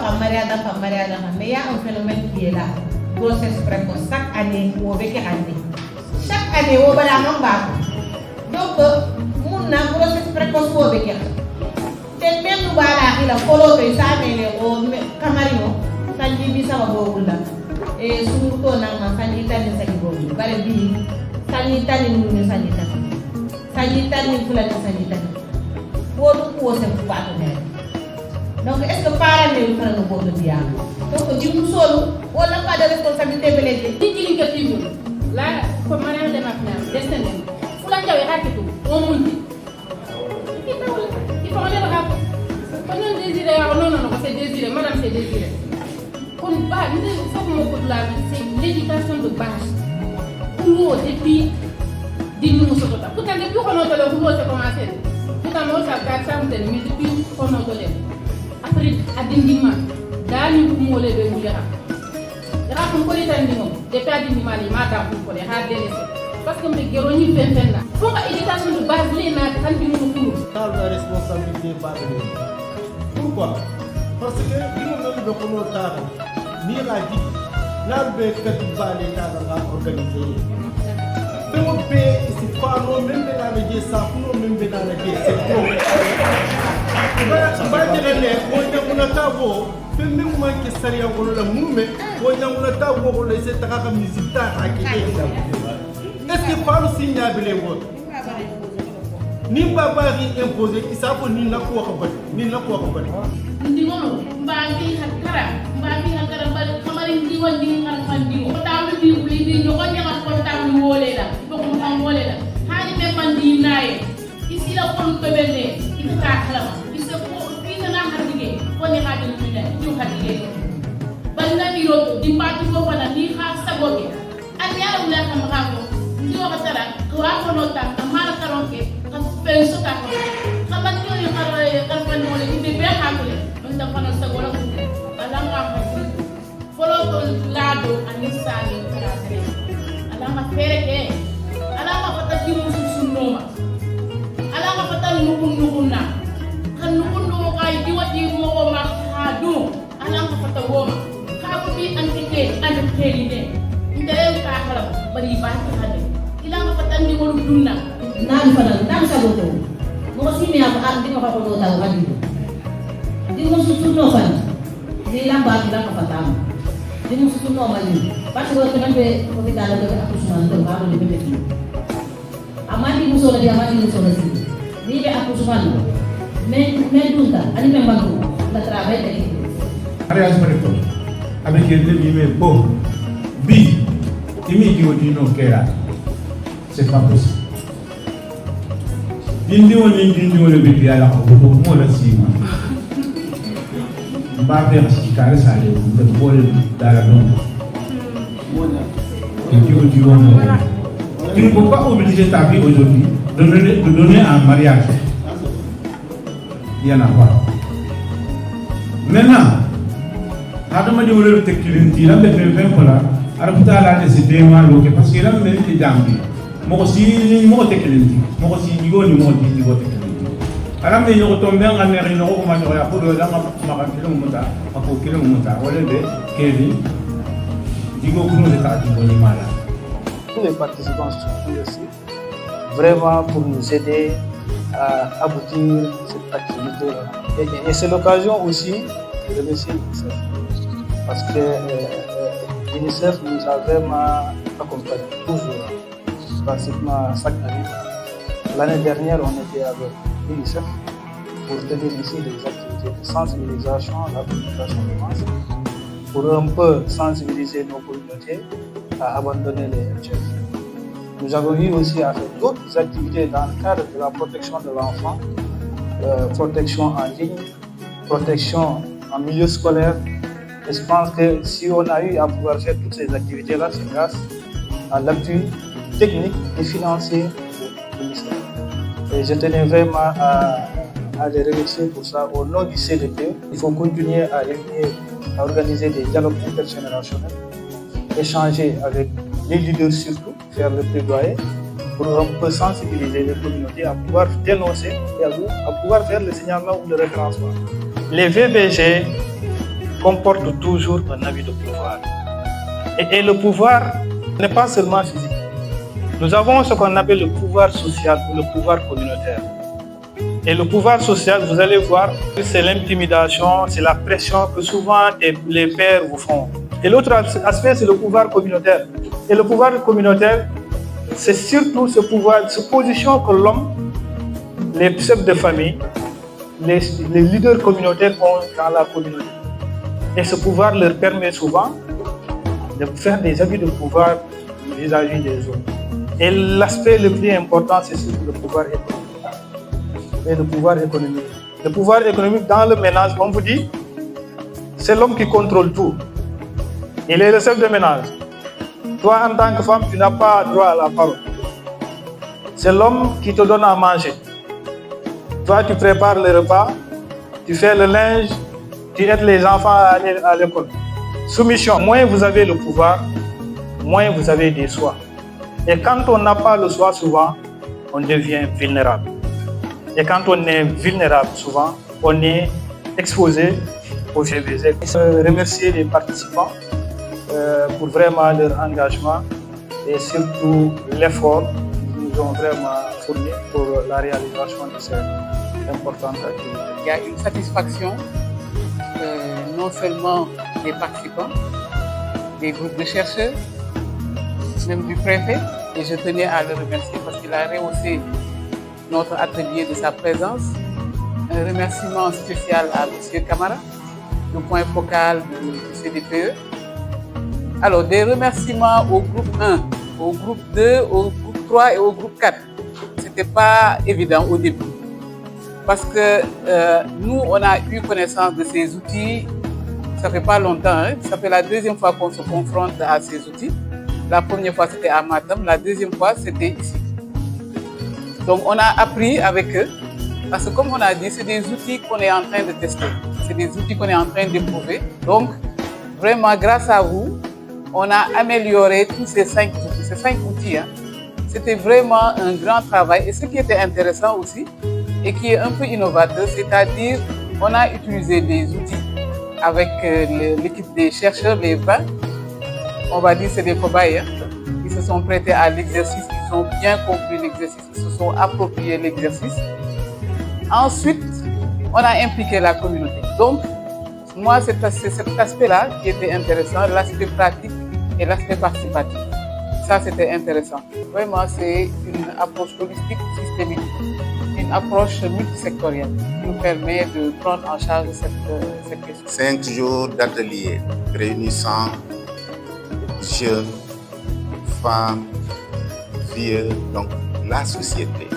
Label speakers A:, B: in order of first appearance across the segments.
A: mariage, mais il y a un phénomène qui est là. Grossesse précoce. Chaque année, on veut qu'il y ait. Chaque année, on va la nombre. Donc, mon grossesse précoce, on veut qu'il y ait. Tel même nous voilà, il a follow ça, mais les camarino, ça dit bien ça va beaucoup là. Et surtout, on a sanitaire de sanitaire. Bare bi sanitaire ni sanitaire. Sanitaire ni pour la sanitaire. Pour se pas donc est-ce que parents ne font le bon dia donc du solo on n'a pas de responsabilité belé
B: significative là comme mariage de maintenant descendant pour la jawe rakitu on monte il faut aller rap on désiré non c'est désiré madame c'est désiré kon ba ni faut mo ko la c'est l'éducation de base pour depuis di ñu so ko ta pourtant depuis qu'on a commencé pourtant on ça ça mais depuis qu'on a après adindima dani ko mo le be mu yara dara ko ko tan dimo de ta adindima ni ma ta ko le ha dele parce que me gero ni fen na faut que éducation de base les na tan dimo ko
C: dans la responsabilité pas de pourquoi parce que dimo no be ko no ta ni la di la be ka ti ba le ta ga organiser pour be c'est pas non même la be ça pour même be la be c'est trop Mbajirele wonde munatabo pembe kumanke sari ya ngolo la mume wonde munatabo ko le setaka ka mizita akide est-ce que parle sinya bele wot ni babari imposer isapo ni na ko ko bari
B: ndi ngono mbangi hakara bal kamari ndi wandi ngal fandi ko tawu bi uli bi nyoko nyama ko tawu wolela ko ko tan wolela hani be mandi naye isi la ko to bende ita kalama woni hadir mina ñu hadir ban na mi roto di mbati ko wala ni ha sagoke an yalla wala xam ha ko ndi wax dara ko wa ko nota amara karonke ka penso ka ko xamal ñu ñu xar fan mo le di be ha ko le on da fana sagola ko ala nga ha folo to lado anisani kala tere ala ma fere ke ala ma fata ci musu sunnoma ala ma fata nukunna kan nukunno kay di wadi mo ko ma hadu ala ko fata woma ka ko bi an ke an teri de ndere ka kala bari ba ta hade ila ma fata ndi wolu dunna
A: nan fana nan sagoto mo simi am an di ko ko ta wadi di mo susu no fan di lamba di la ko fata di mo susu no mali parce que ko nambe ko bi dala do accouchement do ba do be fi amandi mo so la di amandi mo so la si ni be accouchement mais dunta ani me bantu la travail de
D: mariage précoce avec des mais bon bi imi di wodi no kera c'est pas possible dindi woni be bi ala ko mo la sima ba be ci kare sale de bol dara non et di wodi no tu ne peux pas obliger ta vie aujourd'hui de donner un mariage. Il y en a pas. Maintenant, Adama di wole tekkilinti la be fe kola arabta la de sidema loke parce que la même ti dambi mo si mo tekkilinti mo si digo ni mo di digo tekkilinti alam ne yo tombe nga ne no ko ma no ya ko do la ma ka kilo muta ko kilo muta wala be kedi digo ko no ta digo ni mala.
E: Tous les participants sont aussi vraiment pour nous aider à aboutir cette activité. Et c'est l'occasion aussi de remercier l'UNICEF parce que l'UNICEF nous a vraiment accompagnés toujours, pratiquement chaque année. L'année dernière, on était avec l'UNICEF pour tenir ici des activités de sensibilisation, la communication de masse, pour un peu sensibiliser nos communautés à abandonner les HF. Nous avons eu aussi à faire d'autres activités dans le cadre de la protection de l'enfant, protection en ligne, protection en milieu scolaire. Et je pense que si on a eu à pouvoir faire toutes ces activités-là, c'est grâce à l'appui technique et financier de l'UNICEF. Et je tenais vraiment à les remercier pour ça. Au nom du CDP, il faut continuer à réunir, à organiser des dialogues intergénérationnels, échanger avec les leaders surtout, faire le plaidoyer pour un peu sensibiliser les communautés à pouvoir dénoncer et à pouvoir faire le signalement ou le référencement. Les VBG comporte toujours un abus de pouvoir. Et le pouvoir n'est pas seulement physique. Nous avons ce qu'on appelle le pouvoir social ou le pouvoir communautaire. Et le pouvoir social, vous allez voir, c'est l'intimidation, c'est la pression que souvent les pères vous font. Et l'autre aspect, c'est le pouvoir communautaire. Et le pouvoir communautaire, c'est surtout ce pouvoir, cette position que l'homme, les chefs de famille, les leaders communautaires ont dans la communauté. Et ce pouvoir leur permet souvent de faire des abus de pouvoir vis-à-vis des autres. Et l'aspect le plus important, c'est le pouvoir économique. Et le pouvoir économique. Le pouvoir économique dans le ménage, on vous dit, c'est l'homme qui contrôle tout. Il est le chef de ménage. Toi, en tant que femme, tu n'as pas droit à la parole. C'est l'homme qui te donne à manger. Toi, tu prépares le repas, tu fais le linge, tu aides les enfants à aller à l'école. Soumission. Moins vous avez le pouvoir, moins vous avez des choix. Et quand on n'a pas le choix, souvent, on devient vulnérable. Et quand on est vulnérable, souvent, on est exposé aux GBZ. Je remercie les participants pour vraiment leur engagement et surtout l'effort qu'ils nous ont vraiment fourni pour la réalisation de cette importante activité.
F: Il y a une satisfaction non seulement des participants, des groupes de chercheurs, même du préfet, et je tenais à le remercier parce qu'il a rehaussé notre atelier de sa présence. Un remerciement spécial à M. Camara, le point focal du CDPE. Alors, des remerciements au groupe 1, au groupe 2, au groupe 3 et au groupe 4. Ce n'était pas évident au début. Parce que nous, on a eu connaissance de ces outils, ça fait pas longtemps, hein? Ça fait la deuxième fois qu'on se confronte à ces outils. La première fois, c'était à Matam, la deuxième fois, c'était ici. Donc, on a appris avec eux, parce que comme on a dit, c'est des outils qu'on est en train de tester, c'est des outils qu'on est en train d'éprouver. Donc, vraiment, grâce à vous, on a amélioré tous ces 5 outils. Ces 5 outils, hein, c'était vraiment un grand travail. Et ce qui était intéressant aussi, et qui est un peu innovateur, c'est-à-dire on a utilisé des outils avec l'équipe des chercheurs, les 20, on va dire c'est des cobayes, hein. Ils se sont prêtés à l'exercice, ils ont bien compris l'exercice, ils se sont appropriés l'exercice. Ensuite, on a impliqué la communauté. Donc, moi, c'est cet aspect-là qui était intéressant, l'aspect pratique et l'aspect participatif. Ça, c'était intéressant. Vraiment, c'est une approche holistique, systémique, une approche multisectorielle qui nous permet de prendre en charge cette question.
G: 5 jours d'atelier réunissant jeunes, femmes, vieux, donc la société.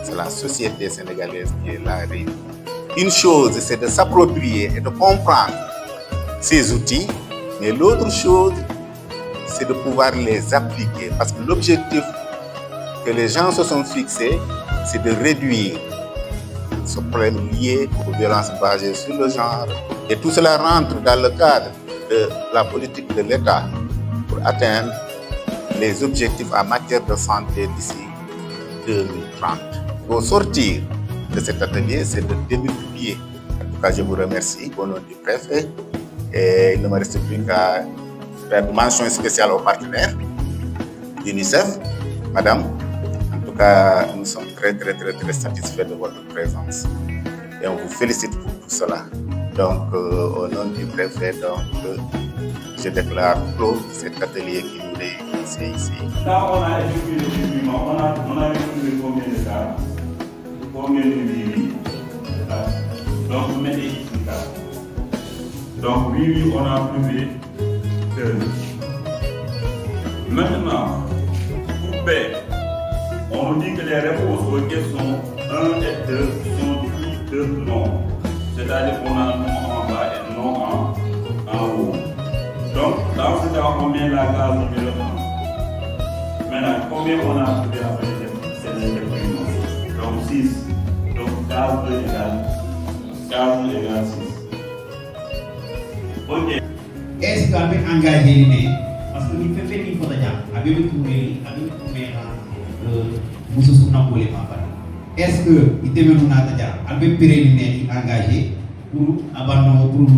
G: C'est la société sénégalaise qui est là réunie. Une chose, c'est de s'approprier et de comprendre ces outils, mais l'autre chose, c'est de pouvoir les appliquer. Parce que l'objectif que les gens se sont fixés, c'est de réduire ce problème lié aux violences basées sur le genre. Et tout cela rentre dans le cadre de la politique de l'État pour atteindre les objectifs en matière de santé d'ici 2030. Au sortir de cet atelier, c'est de démultiplier. En tout cas, je vous remercie au nom du préfet et il ne me reste plus qu'à faire une mention spéciale aux partenaires d'UNICEF. Madame, en tout cas, nous sommes très satisfaits de votre présence et on vous félicite pour tout cela. Donc, au nom du préfet, je déclare clos cet atelier qui nous réunit ici.
D: Là, on a effectué le déploiement, on a retrouvé combien de cas, combien de vies, donc vous mettez ici cas. Donc oui, on a trouvé que maintenant, pour B, on nous dit que les réponses aux questions 1 et 2 sont toutes non. C'est-à-dire qu'on a non en bas et non en haut. Donc, dans ce cas, on met la case numéro 1. Maintenant, combien on a trouvé après les déploiements? Donc 6. Donc, case 2 égale 6. Ok.
H: Est-ce que vous avez engagé l'idée? Parce que nous faisons une photo avec le tourné, est-ce que vous avez engagé pour abandonner, pour